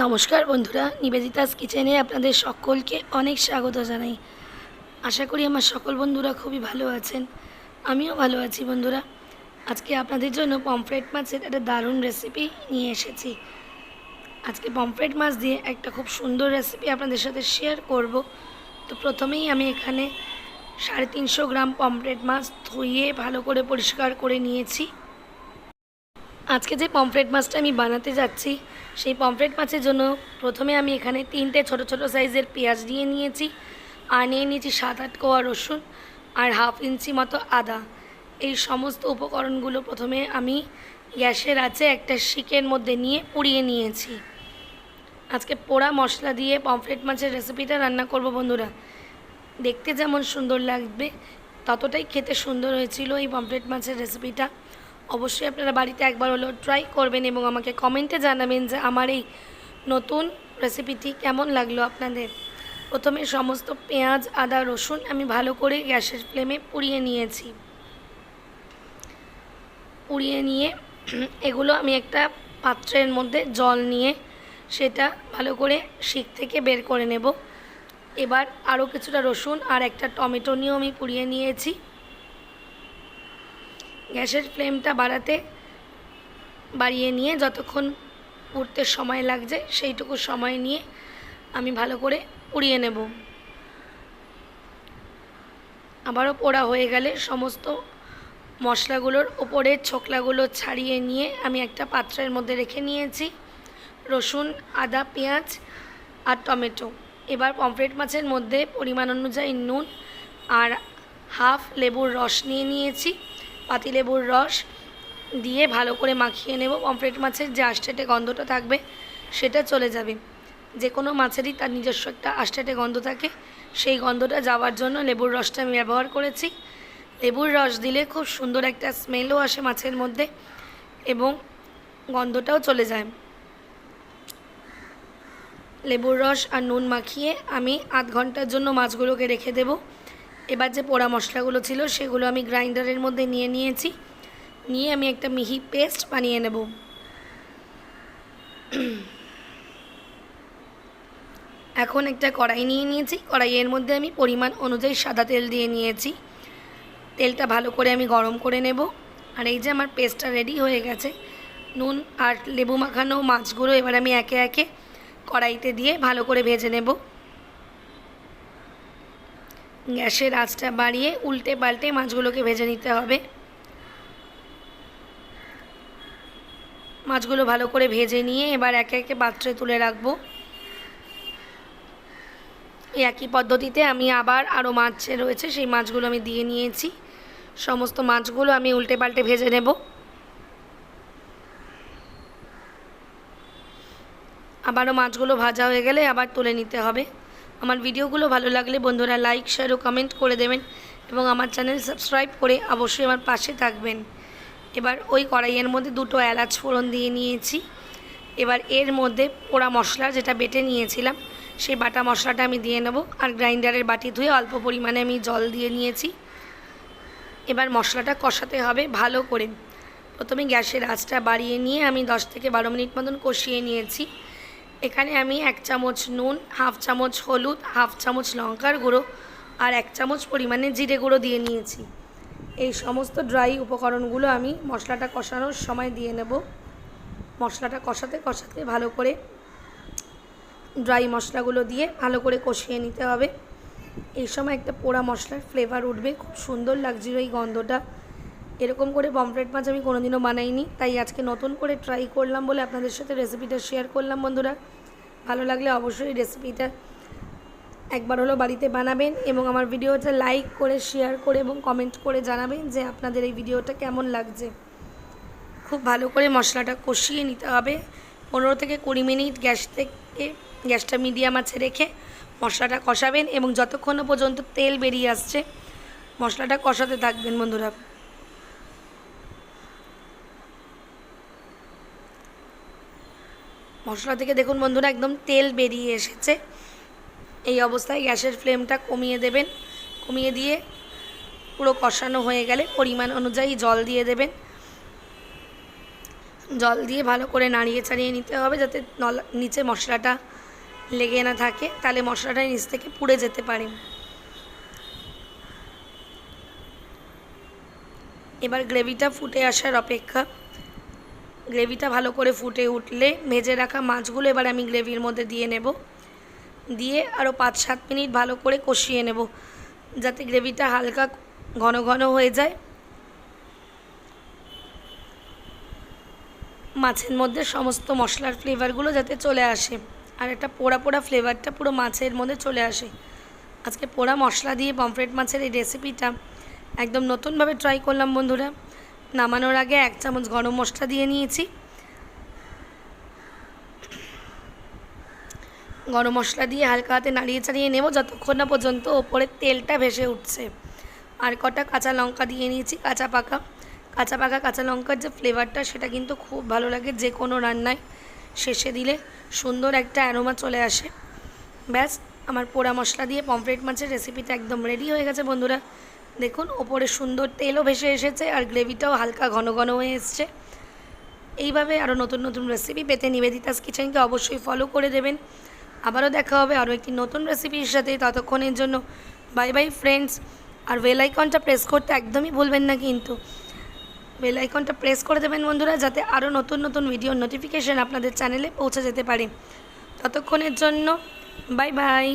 নমস্কার বন্ধুরা, নিবেদিতাস কিচেনে আপনাদের সকলকে অনেক স্বাগত জানাই। আশা করি আমার সকল বন্ধুরা খুবই ভালো আছেন। আমিও ভালো আছি বন্ধুরা। আজকে আপনাদের জন্য পমফ্রেট মাছের একটা দারুণ রেসিপি নিয়ে এসেছি। আজকে পমফ্রেট মাছ দিয়ে একটা খুব সুন্দর রেসিপি আপনাদের সাথে শেয়ার করব। তো প্রথমেই আমি এখানে 350 গ্রাম পমফ্রেট মাছ ধুয়ে ভালো করে পরিষ্কার করে নিয়েছি। আজকে যে পমফ্রেট মাছটা আমি বানাতে যাচ্ছি, সেই পমফ্রেট মাছের জন্য প্রথমে আমি এখানে 3টে ছোট ছোট সাইজের পেঁয়াজ নিয়ে নিয়েছি, আর নিয়ে নিয়েছি 7-8 কোয়া রসুন আর 1/2 ইঞ্চি মতো আদা। এই সমস্ত উপকরণগুলো প্রথমে আমি গ্যাসের আঁচে একটা শিকের মধ্যে নিয়ে পুড়িয়ে নিয়েছি। আজকে পোড়া মশলা দিয়ে পমফ্রেট মাছের রেসিপিটা রান্না করব বন্ধুরা। দেখতে যেমন সুন্দর লাগবে, ততটাই খেতে সুন্দর হয়েছিল এই পমফ্রেট মাছের রেসিপিটা। অবশ্যই আপনারা বাড়িতে একবার হলেও ট্রাই করবেন এবং আমাকে কমেন্টে জানাবেন যে আমার এই নতুন রেসিপিটি কেমন লাগলো আপনাদের। প্রথমে সমস্ত পেঁয়াজ, আদা, রসুন আমি ভালো করে গ্যাসের ফ্লেমে পুড়িয়ে নিয়েছি। পুড়িয়ে নিয়ে এগুলো আমি একটা পাত্রের মধ্যে জল নিয়ে সেটা ভালো করে শিক থেকে বের করে নেব। এবার আরও কিছুটা রসুন আর একটা টমেটো নিয়েও আমি পুড়িয়ে নিয়েছি। গ্যাসের ফ্লেমটা বাড়িয়ে নিয়ে যতক্ষণ পুড়তে সময় লাগছে সেইটুকু সময় নিয়ে আমি ভালো করে পুড়িয়ে নেব। আবারও পোড়া হয়ে গেলে সমস্ত মশলাগুলোর ওপরের ছোকলাগুলো ছাড়িয়ে নিয়ে আমি একটা পাত্রের মধ্যে রেখে নিয়েছি রসুন, আদা, পেঁয়াজ আর টমেটো। এবার পমফ্রেট মাছের মধ্যে পরিমাণ অনুযায়ী নুন আর 1/2 লেবুর রস নিয়ে নিয়েছি। পাতিলেবুর রস দিয়ে ভালো করে মাখিয়ে নেব। পমফ্রেট মাছের যে আষ্টেটে গন্ধটা থাকবে সেটা চলে যাবে। যে কোনো মাছেরই তার নিজস্ব একটা আষ্টেটে গন্ধ থাকে, সেই গন্ধটা যাওয়ার জন্য লেবুর রসটা আমি ব্যবহার করেছি। লেবুর রস দিলে খুব সুন্দর একটা স্মেলও আসে মাছের মধ্যে এবং গন্ধটাও চলে যায়। লেবুর রস আর নুন মাখিয়ে আমি আধ ঘন্টার জন্য মাছগুলোকে রেখে দেব। এবার যে পোড়া মশলাগুলো ছিল সেগুলো আমি গ্রাইন্ডারের মধ্যে নিয়ে নিয়েছি। নিয়ে আমি একটা মিহি পেস্ট বানিয়ে নেব। এখন একটা কড়াই নিয়ে নিয়েছি। কড়াইয়ের মধ্যে আমি পরিমাণ অনুযায়ী সাদা তেল দিয়ে নিয়েছি। তেলটা ভালো করে আমি গরম করে নেব। আর এই যে আমার পেস্টটা রেডি হয়ে গেছে, নুন আর লেবু মাখানো মাছগুলো এবার আমি একে একে কড়াইতে দিয়ে ভালো করে ভেজে নেব। গ্যাসের আঁচটা বাড়িয়ে উল্টে পাল্টে মাছগুলোকে ভেজে নিতে হবে। মাছগুলো ভালো করে ভেজে নিয়ে এবার একে একে পাত্রে তুলে রাখবো। এই একই পদ্ধতিতে আমি আবার আরও মাছ রয়েছে সেই মাছগুলো আমি দিয়ে নিয়েছি। সমস্ত মাছগুলো আমি উল্টে পাল্টে ভেজে নেব। আবারও মাছগুলো ভাজা হয়ে গেলে আবার তুলে নিতে হবে। আমার ভিডিওগুলো ভালো লাগলে বন্ধুরা লাইক, শেয়ার ও কমেন্ট করে দেবেন এবং আমার চ্যানেল সাবস্ক্রাইব করে অবশ্যই আমার পাশে থাকবেন। এবার ওই কড়াইয়ের মধ্যে 2টো এলাচ ফোড়ন দিয়ে নিয়েছি। এবার এর মধ্যে পোড়া মশলা যেটা বেটে নিয়েছিলাম সেই বাটা মশলাটা আমি দিয়ে নেব। আর গ্রাইন্ডারের বাটি ধুয়ে অল্প পরিমাণে আমি জল দিয়ে নিয়েছি। এবার মশলাটা কষাতে হবে ভালো করে। প্রথমে গ্যাসের আঁচটা বাড়িয়ে নিয়ে আমি 10 থেকে 12 মিনিট মতন কষিয়ে নিয়েছি। এখানে আমি 1 চামচ নুন, 1/2 চামচ হলুদ, 1/2 চামচ লঙ্কার গুঁড়ো আর 1 চামচ পরিমাণে জিরে গুঁড়ো দিয়ে নিয়েছি। এই সমস্ত ড্রাই উপকরণগুলো আমি মশলাটা কষানোর সময় দিয়ে নেব। মশলাটা কষাতে কষাতে ভালো করে ড্রাই মশলাগুলো দিয়ে ভালো করে কষিয়ে নিতে হবে। এই সময় একটা পোড়া মশলার ফ্লেভার উঠবে, খুব সুন্দর লাগছিল এই গন্ধটা। এরকম করে পমফ্রেট মাছ আমি কোনোদিনও বানাইনি, তাই আজকে নতুন করে ট্রাই করলাম বলে আপনাদের সাথে রেসিপিটা শেয়ার করলাম বন্ধুরা। ভালো লাগলে অবশ্যই রেসিপিটা একবার হলো বাড়িতে বানাবেন এবং আমার ভিডিওটা লাইক করে, শেয়ার করে এবং কমেন্ট করে জানাবেন যে আপনাদের এই ভিডিওটা কেমন লাগছে। খুব ভালো করে মশলাটা কষিয়ে নিতে হবে। 15 থেকে 20 মিনিট গ্যাসটা মিডিয়াম আঁচে রেখে মশলাটা কষাবেন এবং যতক্ষণ পর্যন্ত তেল বেরিয়ে আসছে মশলাটা কষাতে থাকবেন বন্ধুরা। মশলা থেকে দেখুন বন্ধুরা একদম তেল বেরিয়ে এসেছে। এই অবস্থায় গ্যাসের ফ্লেমটা কমিয়ে দেবেন। কমিয়ে দিয়ে পুরো কষানো হয়ে গেলে পরিমাণ অনুযায়ী জল দিয়ে দেবেন। জল দিয়ে ভালো করে নাড়িয়ে চাড়িয়ে নিতে হবে, যাতে নিচে মশলাটা লেগে না থাকে, তাহলে মশলাটা নিচ থেকে পুড়ে যেতে পারে। এবার গ্রেভিটা ফুটে আসার অপেক্ষা। গ্রেভিটা ভালো করে ফুটে উঠলে ভেজে রাখা মাছগুলো এবার আমি গ্রেভির মধ্যে দিয়ে নেব, দিয়ে আরও 5-7 মিনিট ভালো করে কষিয়ে নেব, যাতে গ্রেভিটা হালকা ঘন ঘন হয়ে যায়, মাছের মধ্যে সমস্ত মশলার ফ্লেভারগুলো যাতে চলে আসে, আর একটা পোড়া পোড়া ফ্লেভারটা পুরো মাছের মধ্যে চলে আসে। আজকে পোড়া মশলা দিয়ে পমফ্রেট মাছের এই রেসিপিটা একদম নতুনভাবে ট্রাই করলাম বন্ধুরা। নামানোর আগে 1 চামচ গরম মশলা দিয়ে নিয়েছি। গরম মশলা দিয়ে হালকা হাতে নাড়িয়ে চাড়িয়ে নেব যতক্ষণ না পর্যন্ত ওপরের তেলটা ভেসে উঠছে। আর কটা কাঁচা লঙ্কা দিয়ে নিয়েছি, কাঁচা পাকা কাঁচা লঙ্কার যে ফ্লেভারটা সেটা কিন্তু খুব ভালো লাগে যে কোনো রান্নায় শেষে দিলে সুন্দর একটা অ্যারোমা চলে আসে। ব্যাস, আমার পোড়া মশলা দিয়ে পমফ্রেট মাছের রেসিপিটা একদম রেডি হয়ে গেছে বন্ধুরা। দেখুন ওপরে সুন্দর তেলও ভেসে এসেছে আর গ্রেভিটাও হালকা ঘন ঘন হয়ে এসছে। এইভাবে আরও নতুন নতুন রেসিপি পেতে নিবেদিতাস কিচেনকে অবশ্যই ফলো করে দেবেন। আবারও দেখা হবে আরও একটি নতুন রেসিপির সাথে। ততক্ষণের জন্য বাই বাই ফ্রেন্ডস। আর বেল আইকনটা প্রেস করতে একদমই ভুলবেন না, কিন্তু বেল আইকনটা প্রেস করে দেবেন বন্ধুরা, যাতে আরও নতুন নতুন ভিডিওর নোটিফিকেশান আপনাদের চ্যানেলে পৌঁছে যেতে পারে। ততক্ষণের জন্য বাই বাই।